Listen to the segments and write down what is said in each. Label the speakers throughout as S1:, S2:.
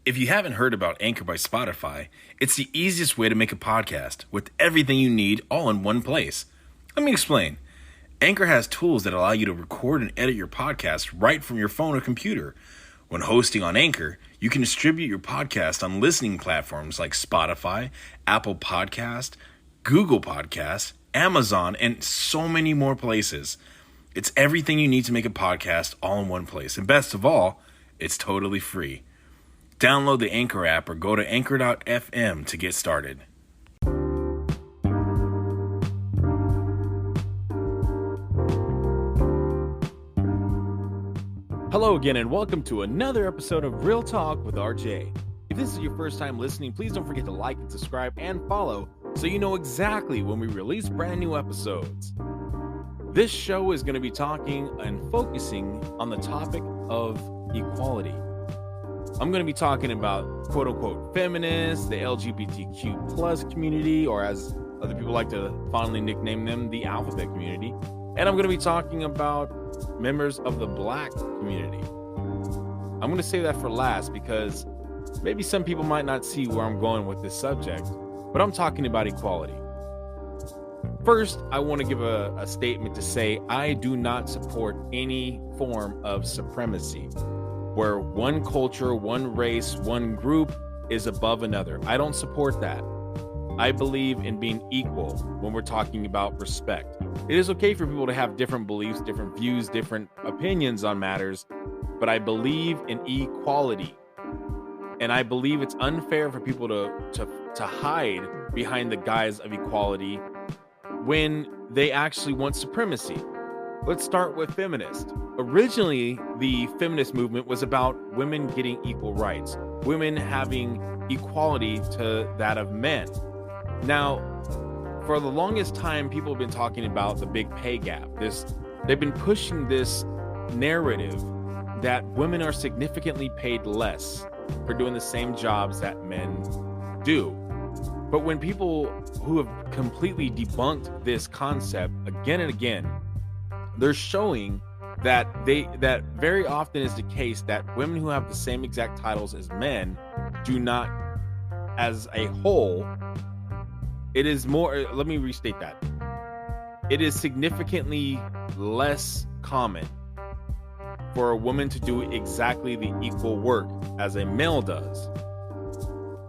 S1: If you haven't heard about Anchor by Spotify, it's the easiest way to make a podcast with everything you need all in one place. Let me explain. Anchor has tools that allow you to record and edit your podcast right from your phone or computer. When hosting on Anchor, you can distribute your podcast on listening platforms like Spotify, Apple Podcast, Google Podcast, Amazon, and so many more places. It's everything you need to make a podcast all in one place. And best of all, it's totally free. Download the Anchor app or go to anchor.fm to get started.
S2: Hello again and welcome to another episode of Real Talk with RJ. If this is your first time listening, please don't forget to like and subscribe and follow so you know exactly when we release brand new episodes. This show is going to be talking and focusing on the topic of equality. I'm going to be talking about quote-unquote feminists, the LGBTQ plus community, or as other people like to fondly nickname them, the alphabet community. And I'm going to be talking about members of the Black community. I'm going to save that for last because maybe some people might not see where I'm going with this subject, but I'm talking about equality. First, I want to give a statement to say I do not support any form of supremacy, where one culture, one race, one group is above another. I don't support that. I believe in being equal when we're talking about respect. It is okay for people to have different beliefs, different views, different opinions on matters, but I believe in equality. And I believe it's unfair for people to hide behind the guise of equality when they actually want supremacy. Let's start with feminists. Originally, the feminist movement was about women getting equal rights, women having equality to that of men. Now, for the longest time, people have been talking about the big pay gap. They've been pushing this narrative that women are significantly paid less for doing the same jobs that men do. But when people who have completely debunked this concept again and again, they're showing that very often is the case that women who have the same exact titles as men do not, as a whole, it is more, let me restate that. It is significantly less common for a woman to do exactly the equal work as a male does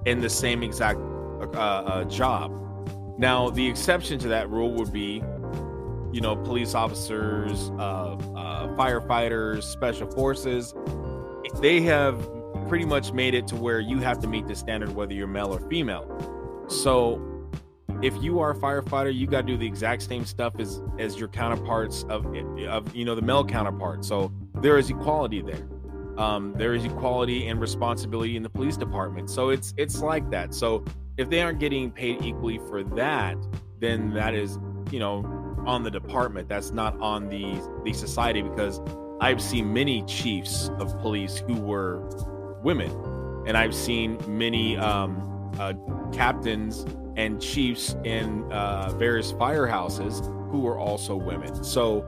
S2: in the same exact job. Now, the exception to that rule would be, police officers, firefighters, special forces. They have pretty much made it to where you have to meet the standard whether you're male or female. So if you are a firefighter, you got to do the exact same stuff as your counterparts of the male counterpart. So there is equality there. There is equality and responsibility in the police department. So it's like that. So if they aren't getting paid equally for that, then that is, on the department. That's not on the society, because I've seen many chiefs of police who were women, and I've seen many captains and chiefs in various firehouses who were also women. So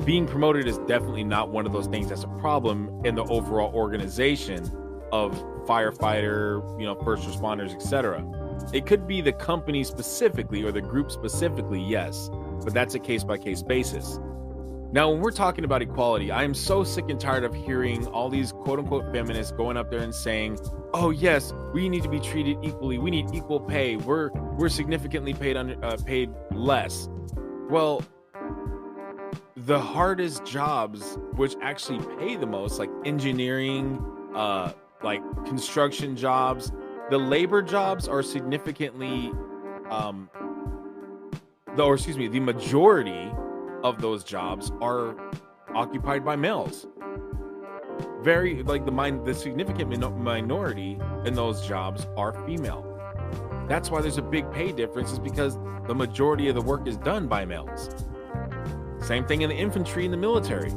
S2: being promoted is definitely not one of those things that's a problem in the overall organization of firefighter, first responders, etc. It could be the company specifically or the group specifically, yes, but that's a case-by-case basis. Now, when we're talking about equality, I am so sick and tired of hearing all these quote-unquote feminists going up there and saying, oh, yes, we need to be treated equally. We need equal pay. We're significantly paid less. Well, the hardest jobs, which actually pay the most, like engineering, like construction jobs, the labor jobs are significantly, the majority of those jobs are occupied by males. The significant minority in those jobs are female. That's why there's a big pay difference, is because the majority of the work is done by males. Same thing in the infantry and the military.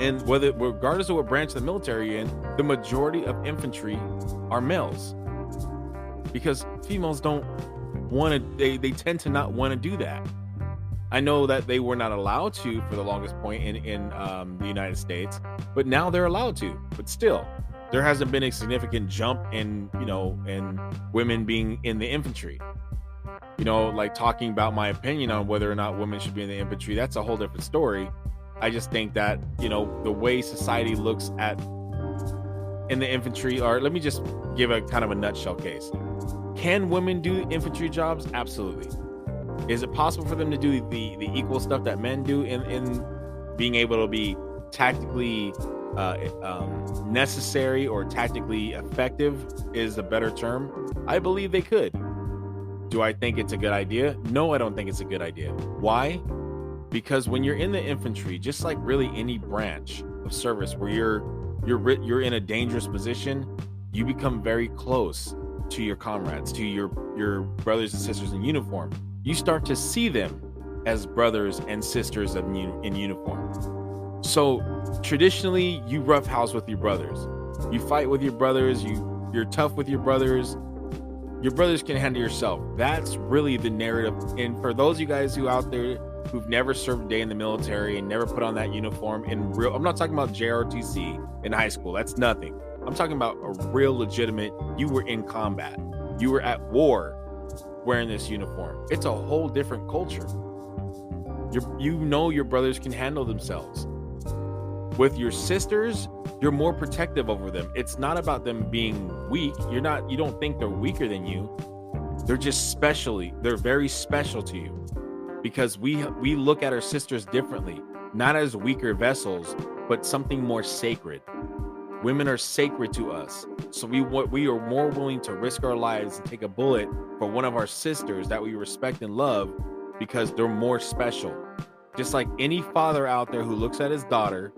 S2: And regardless of what branch of the military you're in, the majority of infantry are males. Because females don't want to, they tend to not want to do that. I know that they were not allowed to for the longest point in the United States, but now they're allowed to. But still, there hasn't been a significant jump in, in women being in the infantry. Like talking about my opinion on whether or not women should be in the infantry, that's a whole different story. I just think that, the way society looks at in the infantry, or let me just give a kind of a nutshell case. Can women do infantry jobs? Absolutely. Is it possible for them to do the equal stuff that men do in being able to be tactically necessary or tactically effective is a better term? I believe they could. Do I think it's a good idea? No, I don't think it's a good idea. Why? Because when you're in the infantry, just like really any branch of service where you're in a dangerous position, you become very close to your comrades, to your brothers and sisters in uniform. You start to see them as brothers and sisters in uniform. So traditionally, you roughhouse with your brothers. You fight with your brothers. You're tough with your brothers. Your brothers can handle yourself. That's really the narrative. And for those of you guys who out there who've never served a day in the military and never put on that uniform I'm not talking about JROTC in high school. That's nothing. I'm talking about a real legitimate, you were in combat. You were at war wearing this uniform. It's a whole different culture. Your brothers can handle themselves. With your sisters, you're more protective over them. It's not about them being weak. You don't think they're weaker than you. They're very special to you because we look at our sisters differently, not as weaker vessels, but something more sacred. Women are sacred to us. So we are more willing to risk our lives and take a bullet for one of our sisters that we respect and love because they're more special. Just like any father out there who looks at his daughter,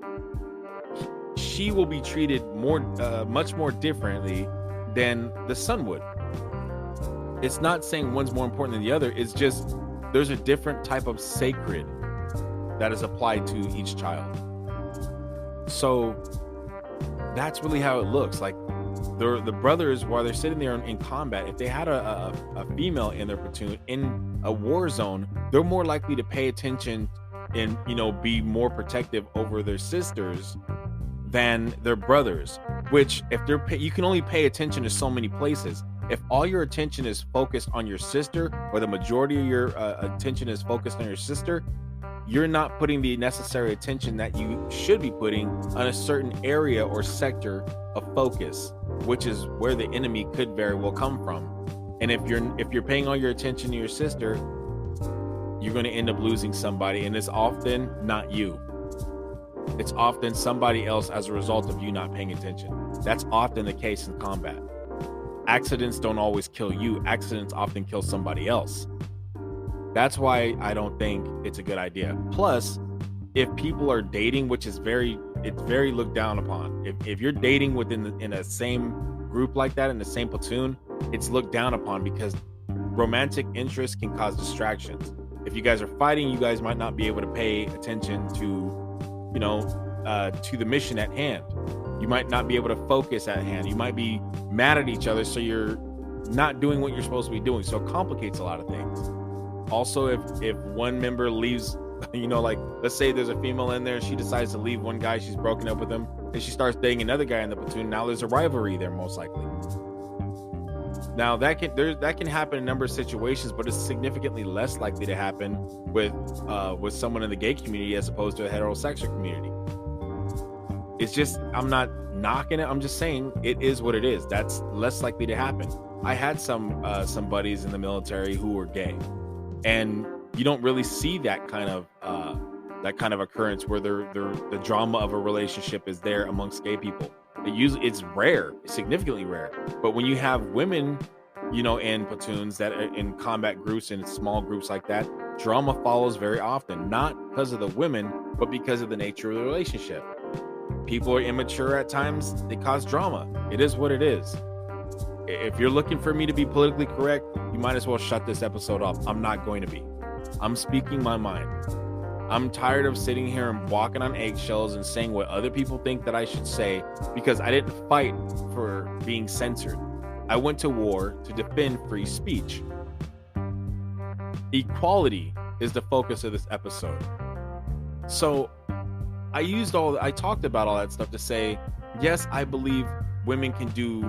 S2: she will be treated much more differently than the son would. It's not saying one's more important than the other. It's just there's a different type of sacred that is applied to each child. So that's really how it looks. Like the brothers, while they're sitting there in combat, if they had a female in their platoon in a war zone, they're more likely to pay attention and be more protective over their sisters than their brothers. Which if you can only pay attention to so many places. If all your attention is focused on your sister, or the majority of your attention is focused on your sister, you're not putting the necessary attention that you should be putting on a certain area or sector of focus, which is where the enemy could very well come from. And if you're paying all your attention to your sister, you're going to end up losing somebody, and it's often not you. It's often somebody else as a result of you not paying attention. That's often the case in combat. Accidents don't always kill you. Accidents often kill somebody else. That's why I don't think it's a good idea. Plus, if people are dating, which is very looked down upon. If you're dating in a same group like that, in the same platoon, it's looked down upon because romantic interest can cause distractions. If you guys are fighting, you guys might not be able to pay attention to the mission at hand. You might not be able to focus at hand. You might be mad at each other, so you're not doing what you're supposed to be doing. So it complicates a lot of things. Also, if one member leaves, like let's say there's a female in there, she decides to leave one guy, she's broken up with him, and she starts dating another guy in the platoon. Now there's a rivalry there, most likely. Now that can happen in a number of situations, but it's significantly less likely to happen with someone in the gay community as opposed to a heterosexual community. It's just, I'm not knocking it. I'm just saying it is what it is. That's less likely to happen. I had some buddies in the military who were gay, and you don't really see that kind of occurrence where the drama of a relationship is there amongst gay people. It's rare, significantly rare. But when you have women, in platoons that are in combat groups and small groups like that, drama follows very often, not because of the women, but because of the nature of the relationship. People are immature at times. They cause drama. It is what it is. If you're looking for me to be politically correct, you might as well shut this episode off. I'm not going to be. I'm speaking my mind. I'm tired of sitting here and walking on eggshells and saying what other people think that I should say because I didn't fight for being censored. I went to war to defend free speech. Equality is the focus of this episode. So I talked about all that stuff to say yes, I believe women can do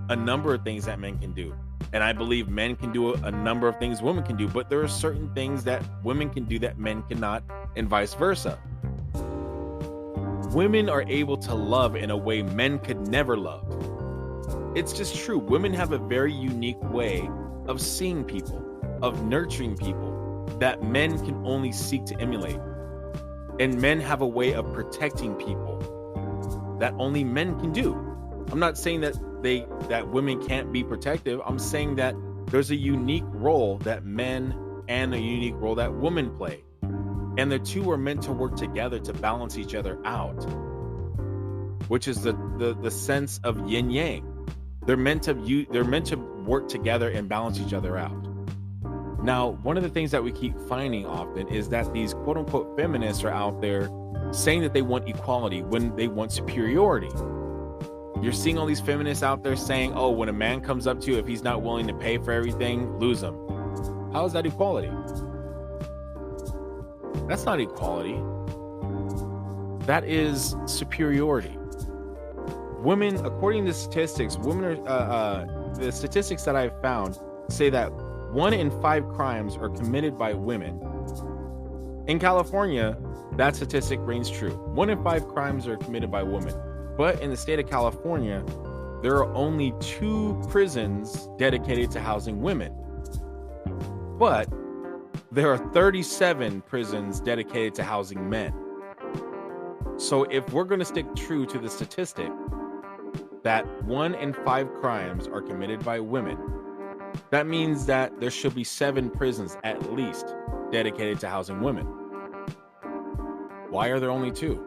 S2: a number of things that men can do. And I believe men can do a number of things women can do, but there are certain things that women can do that men cannot, and vice versa. Women are able to love in a way men could never love. It's just true. Women have a very unique way of seeing people, of nurturing people, that men can only seek to emulate. And men have a way of protecting people that only men can do. I'm not saying that women can't be protective. I'm saying that there's a unique role that men and a unique role that women play. And the two are meant to work together to balance each other out, which is the sense of yin yang. They're meant to work together and balance each other out. Now, one of the things that we keep finding often is that these quote unquote feminists are out there saying that they want equality when they want superiority. You're seeing all these feminists out there saying, oh, when a man comes up to you, if he's not willing to pay for everything, lose him. How is that equality? That's not equality. That is superiority. Women, according to statistics, the statistics that I've found say that 1 in 5 crimes are committed by women. In California, that statistic reigns true. 1 in 5 crimes are committed by women. But in the state of California, there are only 2 prisons dedicated to housing women. But there are 37 prisons dedicated to housing men. So if we're going to stick true to the statistic that 1 in 5 crimes are committed by women, that means that there should be 7 prisons at least dedicated to housing women. Why are there only 2?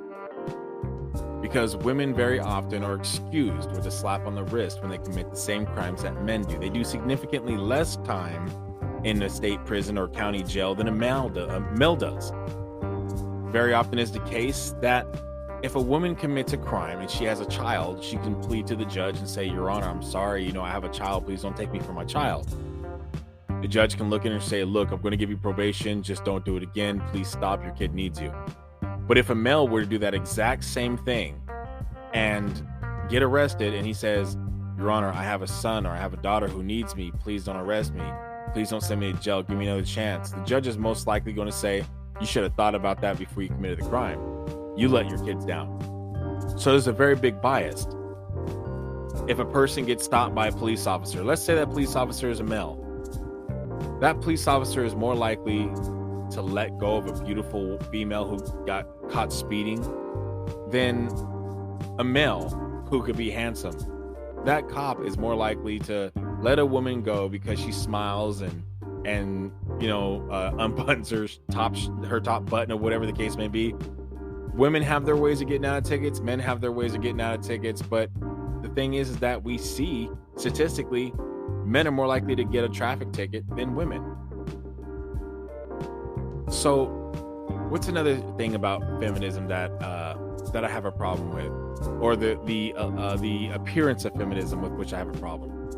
S2: Because women very often are excused with a slap on the wrist when they commit the same crimes that men do. They do significantly less time in a state prison or county jail than a male does. Very often is the case that if a woman commits a crime and she has a child, she can plead to the judge and say, Your Honor, I'm sorry, I have a child, please don't take me for my child. The judge can look at her and say, look, I'm going to give you probation, just don't do it again, please stop, your kid needs you. But if a male were to do that exact same thing and get arrested and he says, Your Honor, I have a son or I have a daughter who needs me, please don't arrest me, please don't send me to jail, give me another chance, the judge is most likely going to say, you should have thought about that before you committed the crime. You let your kids down. So there's a very big bias. If a person gets stopped by a police officer, let's say that police officer is a male, that police officer is more likely to let go of a beautiful female who got caught speeding than a male who could be handsome. That cop is more likely to let a woman go because she smiles and unbuttons her top button or whatever the case may be. Women have their ways of getting out of tickets. Men have their ways of getting out of tickets. But the thing is that we see statistically, men are more likely to get a traffic ticket than women. So what's another thing about feminism that I have a problem with, or the appearance of feminism with which I have a problem?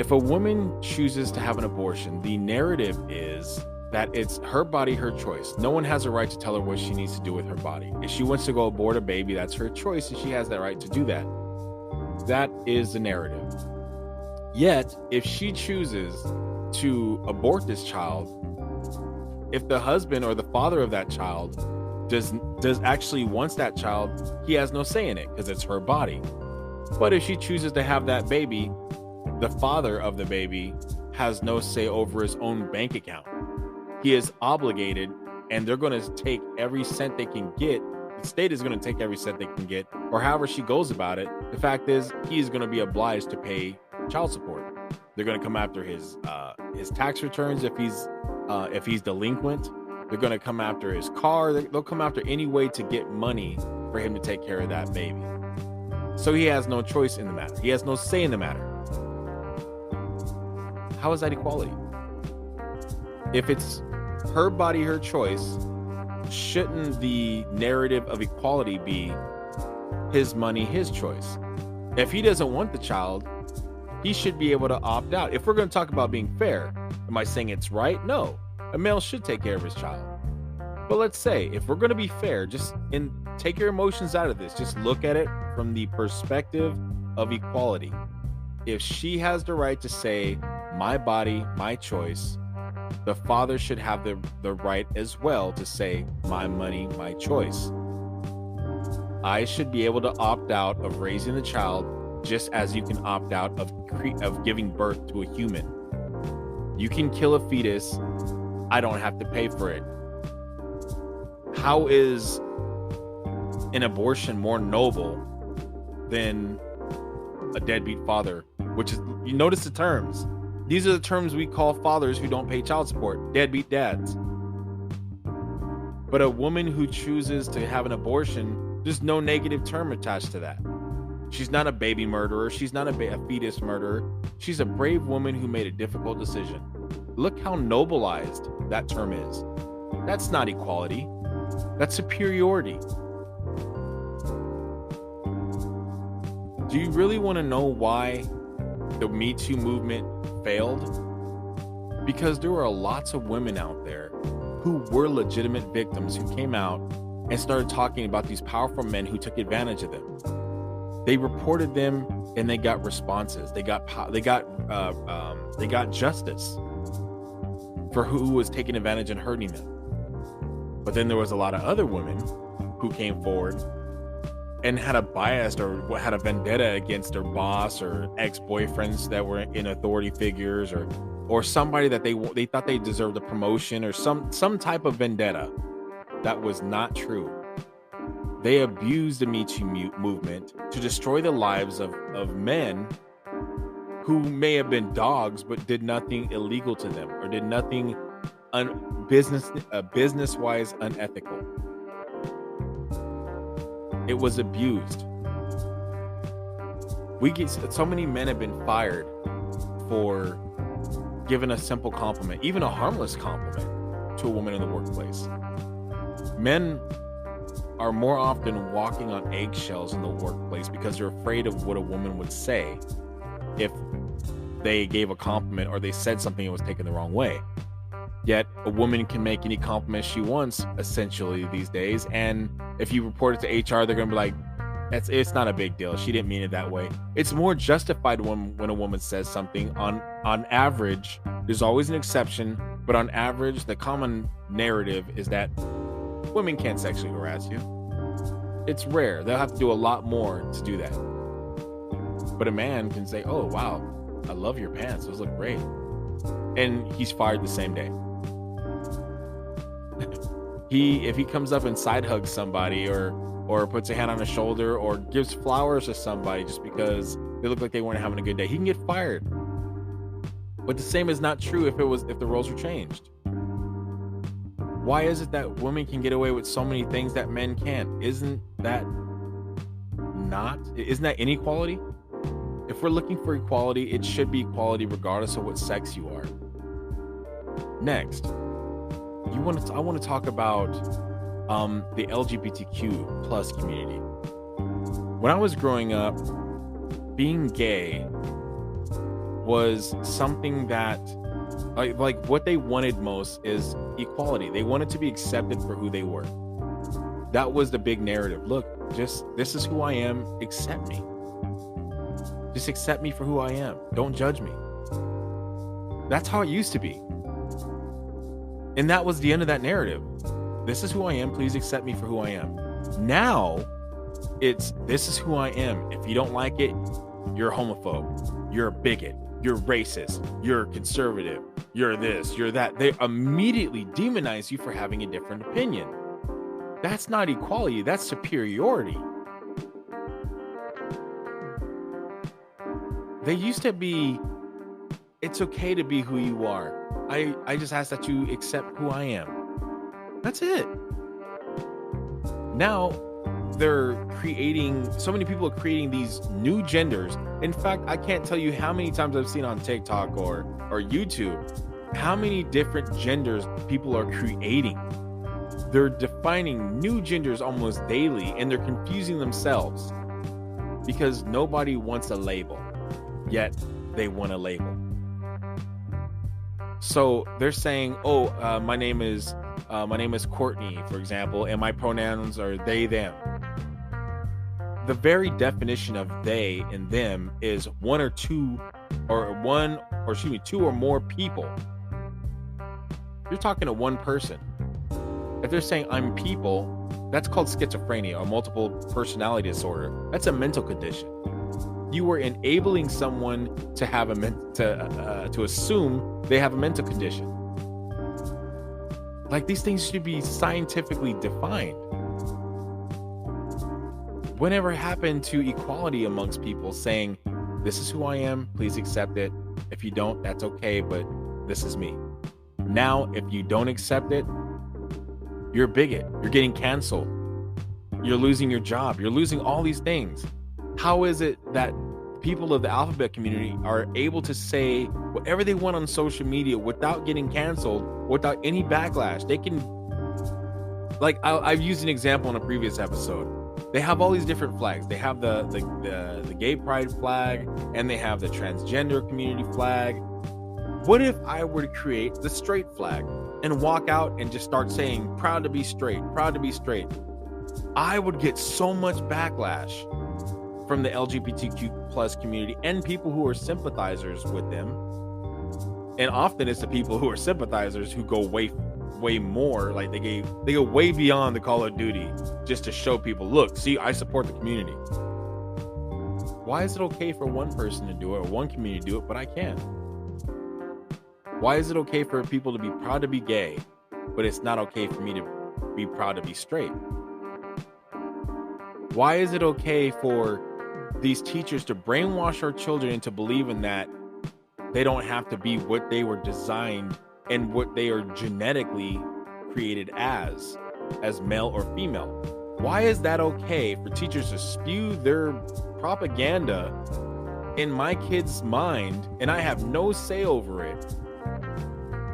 S2: If a woman chooses to have an abortion, the narrative is that it's her body, her choice. No one has a right to tell her what she needs to do with her body. If she wants to go abort a baby, that's her choice, and she has that right to do that. That is the narrative. Yet, if she chooses to abort this child, if the husband or the father of that child does actually wants that child, he has no say in it because it's her body. But if she chooses to have that baby, the father of the baby has no say over his own bank account. He is obligated, and they're going to take every cent they can get. The state is going to take every cent they can get, or however she goes about it. The fact is, he is going to be obliged to pay child support. They're going to come after his tax returns if he's delinquent. They're going to come after his car. They'll come after any way to get money for him to take care of that baby. So he has no choice in the matter. He has no say in the matter. How is that equality? If it's her body, her choice, shouldn't the narrative of equality be his money, his choice? If he doesn't want the child, he should be able to opt out. If we're going to talk about being fair, am I saying it's right? No. A male should take care of his child. But let's say, if we're going to be fair, take your emotions out of this. Just look at it from the perspective of equality. If she has the right to say, my body, my choice, the father should have the right as well to say, my money, my choice. I should be able to opt out of raising the child just as you can opt out of giving birth to a human. You can kill a fetus. I don't have to pay for it. How is an abortion more noble than a deadbeat father? Which is, you notice the terms. These are the terms we call fathers who don't pay child support, deadbeat dads. But a woman who chooses to have an abortion, there's no negative term attached to that. She's not a baby murderer. She's not a fetus murderer. She's a brave woman who made a difficult decision. Look how nobilized that term is. That's not equality. That's superiority. Do you really want to know why the Me Too movement failed? Because there were lots of women out there who were legitimate victims who came out and started talking about these powerful men who took advantage of them. They reported them and they got responses. They got justice for who was taking advantage and hurting them. But then there was a lot of other women who came forward and had a bias or had a vendetta against their boss or ex-boyfriends that were in authority figures or somebody that they thought they deserved a promotion or some type of vendetta that was not true. They abused the Me Too movement to destroy the lives of men who may have been dogs but did nothing illegal to them or did nothing business-wise unethical. It was abused. So many men have been fired for giving a simple compliment, even a harmless compliment, to a woman in the workplace. Men are more often walking on eggshells in the workplace because they're afraid of what a woman would say if they gave a compliment or they said something that was taken the wrong way. Yet a woman can make any compliment she wants, essentially, these days. And if you report it to HR, they're going to be like, it's not a big deal. She didn't mean it that way. It's more justified when a woman says something. On average, there's always an exception, but on average, the common narrative is that women can't sexually harass you. It's rare. They'll have to do a lot more to do that. But a man can say, oh, wow, I love your pants. Those look great. And he's fired the same day. If he comes up and side hugs somebody or puts a hand on his shoulder or gives flowers to somebody just because they look like they weren't having a good day, he can get fired. But the same is not true if the roles were changed. Why is it that women can get away with so many things that men can't? Isn't that inequality? If we're looking for equality, it should be equality regardless of what sex you are. Next, I want to talk about the LGBTQ plus community. When I was growing up, being gay was something that like what they wanted most is equality. They wanted to be accepted for who they were. That was the big narrative. Look, this is who I am. Accept me. Just accept me for who I am. Don't judge me. That's how it used to be. And that was the end of that narrative. This is who I am. Please accept me for who I am. Now, this is who I am. If you don't like it, you're a homophobe. You're a bigot. You're racist. You're conservative. You're this. You're that. They immediately demonize you for having a different opinion. That's not equality. That's superiority. They used to be, it's okay to be who you are. I just ask that you accept who I am. That's it. Now, so many people are creating these new genders. In fact, I can't tell you how many times I've seen on TikTok or YouTube, how many different genders people are creating. They're defining new genders almost daily, and they're confusing themselves because nobody wants a label, yet they want a label. So they're saying, my name is Courtney, for example, and my pronouns are they, them. the very definition of they and them is two or more people. You're talking to one person. If they're saying I'm people, that's called schizophrenia or multiple personality disorder. That's a mental condition. You are enabling someone to have to assume they have a mental condition. Like, these things should be scientifically defined. Whenever happened to equality amongst people saying, this is who I am, please accept it. If you don't, that's okay, but this is me. Now, if you don't accept it, you're a bigot. You're getting canceled. You're losing your job. You're losing all these things. How is it that people of the alphabet community are able to say whatever they want on social media without getting canceled, without any backlash? They can, like, I've used an example in a previous episode. They have all these different flags. They have the gay pride flag, and they have the transgender community flag. What if I were to create the straight flag and walk out and just start saying, proud to be straight, proud to be straight? I would get so much backlash from the LGBTQ plus community and people who are sympathizers with them. And often it's the people who are sympathizers who go way more, like they go way beyond the Call of Duty just to show people, look, see, I support the community. Why is it okay for one person to do it or one community to do it, but I can't? Why is it okay for people to be proud to be gay, but it's not okay for me to be proud to be straight? Why is it okay for these teachers to brainwash our children into believing that they don't have to be what they were designed and what they are genetically created as male or female? Why is that okay for teachers to spew their propaganda in my kid's mind and I have no say over it?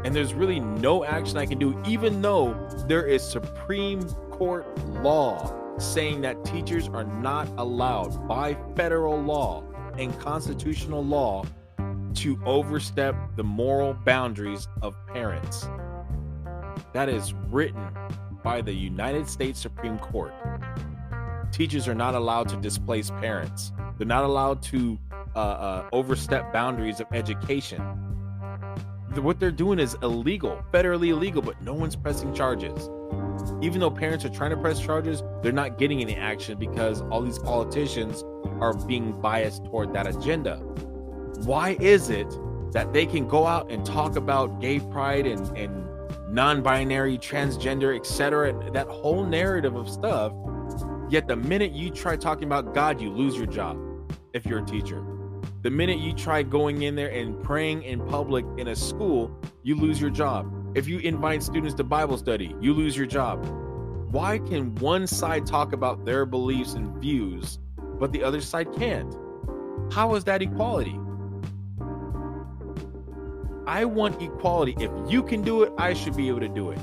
S2: And there's really no action I can do, even though there is Supreme Court law saying that teachers are not allowed by federal law and constitutional law to overstep the moral boundaries of parents. That is written by the United States Supreme Court. Teachers are not allowed to displace parents. They're not allowed to overstep boundaries of education. What they're doing is illegal, federally illegal, but no one's pressing charges. Even though parents are trying to press charges, they're not getting any action because all these politicians are being biased toward that agenda. Why is it that they can go out and talk about gay pride and non-binary, transgender, etc., that whole narrative of stuff, yet the minute you try talking about God, you lose your job if you're a teacher? The minute you try going in there and praying in public in a school, you lose your job. If you invite students to Bible study, you lose your job. Why can one side talk about their beliefs and views, but the other side can't? How is that equality? I want equality. If you can do it, I should be able to do it.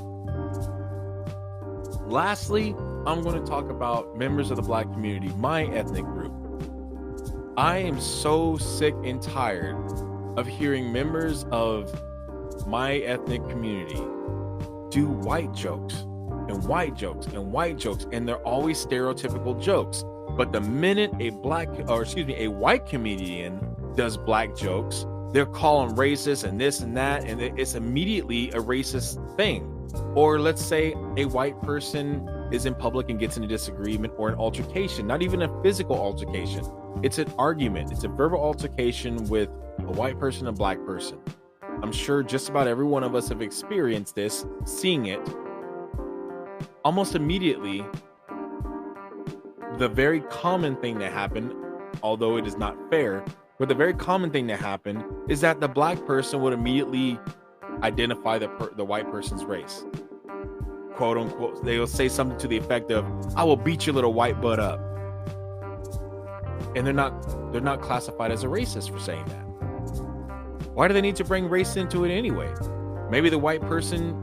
S2: Lastly, I'm going to talk about members of the Black community, my ethnic group. I am so sick and tired of hearing members of my ethnic community do white jokes and white jokes and white jokes, and they're always stereotypical jokes. But the minute a white comedian does black jokes, they're calling racist and this and that, and it's immediately a racist thing. Or let's say a white person is in public and gets in a disagreement or an altercation, not even a physical altercation. It's an argument. It's a verbal altercation with a white person and a black person. I'm sure just about every one of us have experienced this, seeing it. Almost immediately, the very common thing that happened, although it is not fair, but the very common thing that happened is that the black person would immediately identify the white person's race. Quote unquote, they will say something to the effect of, "I will beat your little white butt up." And they're not classified as a racist for saying that. Why do they need to bring race into it anyway? Maybe the white person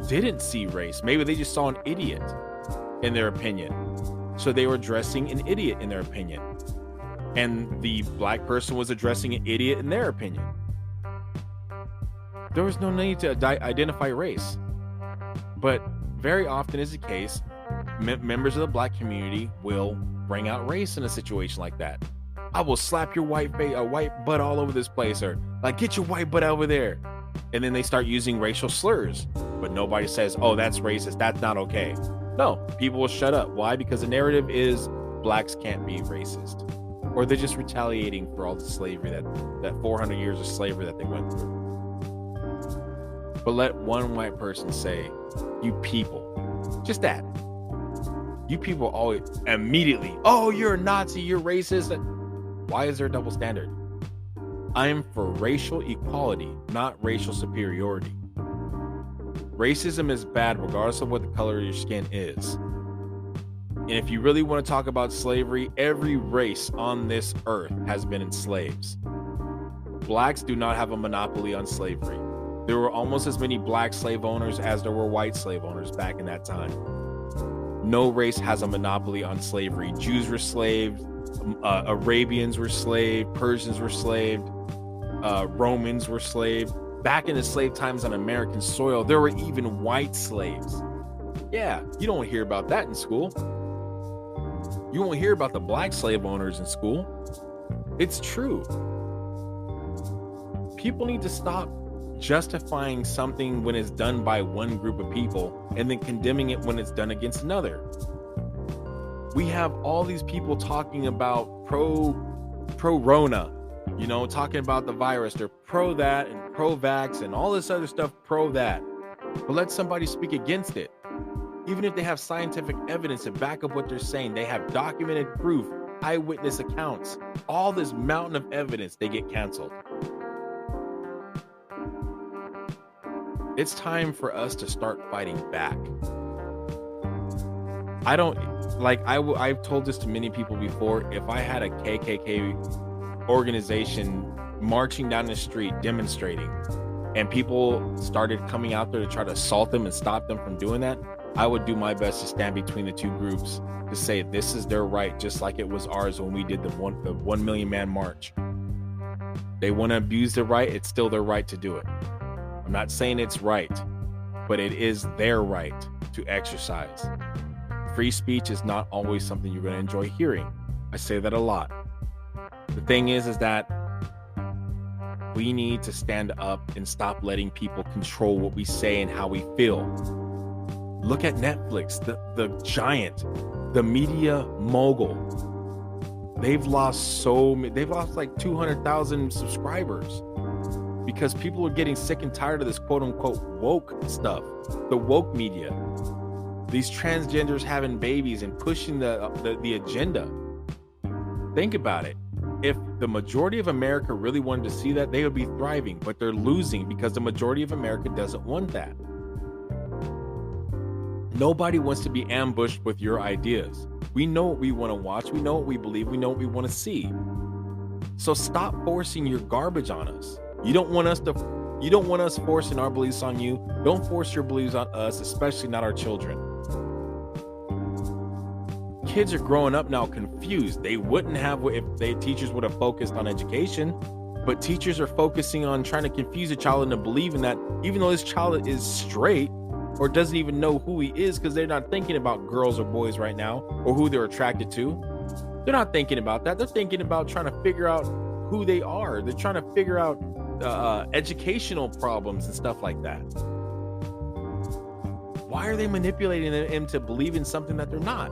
S2: didn't see race. Maybe they just saw an idiot in their opinion. So they were addressing an idiot in their opinion. And the black person was addressing an idiot in their opinion. There was no need to identify race. But very often is the case, members of the black community will bring out race in a situation like that. I will slap your white butt all over this place, or like, get your white butt over there. And then they start using racial slurs, but nobody says, oh, that's racist, that's not okay. No, people will shut up. Why? Because the narrative is blacks can't be racist, or they're just retaliating for all the slavery, that 400 years of slavery that they went through. But let one white person say, you people, just that. You people always immediately, oh, you're a Nazi, you're racist. Why is there a double standard? I'm for racial equality, not racial superiority. Racism is bad regardless of what the color of your skin is. And if you really want to talk about slavery, every race on this earth has been enslaved. Blacks do not have a monopoly on slavery. There were almost as many black slave owners as there were white slave owners back in that time. No race has a monopoly on slavery. Jews were slaved, Arabians were slaved, Persians were slaved, Romans were slaved. Back in the slave times on American soil, there were even white slaves. Yeah, you don't hear about that in school. You won't hear about the black slave owners in school. It's true. People need to stop justifying something when it's done by one group of people and then condemning it when it's done against another. We have all these people talking about pro-Rona, talking about the virus. They're pro that and pro-vax and all this other stuff, pro that. But let somebody speak against it. Even if they have scientific evidence to back up what they're saying, they have documented proof, eyewitness accounts, all this mountain of evidence, they get canceled. It's time for us to start fighting back. I've told this to many people before. If I had a KKK organization marching down the street demonstrating, and people started coming out there to try to assault them and stop them from doing that, I would do my best to stand between the two groups to say this is their right, just like it was ours when we did the 1 million man march. They want to abuse their right, it's still their right to do it. I'm not saying it's right, but it is their right to exercise. Free speech is not always something you're going to enjoy hearing. I say that a lot. The thing is that we need to stand up and stop letting people control what we say and how we feel. Look at Netflix, the giant, the media mogul. They've lost like 200,000 subscribers because people are getting sick and tired of this quote unquote woke stuff, the woke media. These transgenders having babies and pushing the agenda. Think about it. If the majority of America really wanted to see that, they would be thriving, but they're losing because the majority of America doesn't want that. Nobody wants to be ambushed with your ideas. We know what we want to watch. We know what we believe. We know what we want to see. So stop forcing your garbage on us. You don't want us forcing our beliefs on you. Don't force your beliefs on us, especially not our children. Kids are growing up now confused. They wouldn't have if teachers would have focused on education, but teachers are focusing on trying to confuse a child into believing that even though this child is straight or doesn't even know who he is because they're not thinking about girls or boys right now or who they're attracted to. They're not thinking about that. They're thinking about trying to figure out who they are. They're trying to figure out educational problems and stuff like that. Why are they manipulating them to believe in something that they're not?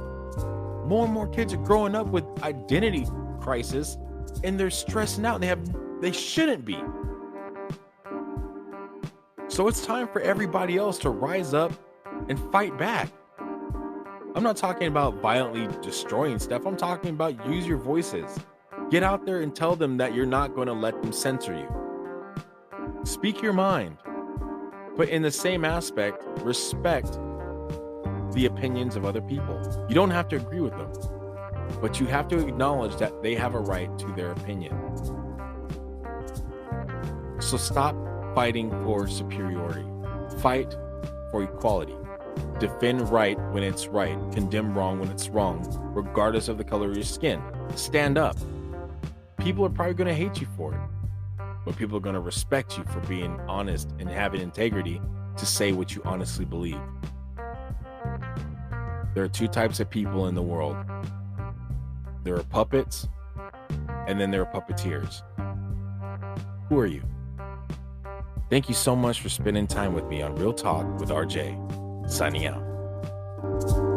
S2: More and more kids are growing up with identity crisis and they're stressing out and they shouldn't be. So it's time for everybody else to rise up and fight back. I'm not talking about violently destroying stuff. I'm talking about use your voices. Get out there and tell them that you're not going to let them censor you. Speak your mind. But in the same aspect, respect the opinions of other people. You don't have to agree with them, but you have to acknowledge that they have a right to their opinion. So stop fighting for superiority. Fight for equality. Defend right when it's right. Condemn wrong when it's wrong, regardless of the color of your skin. Stand up. People are probably going to hate you for it, but people are going to respect you for being honest and having integrity to say what you honestly believe. There are two types of people in the world. there are puppets, and then there are puppeteers. Who are you? Thank you so much for spending time with me on Real Talk with RJ. Signing out.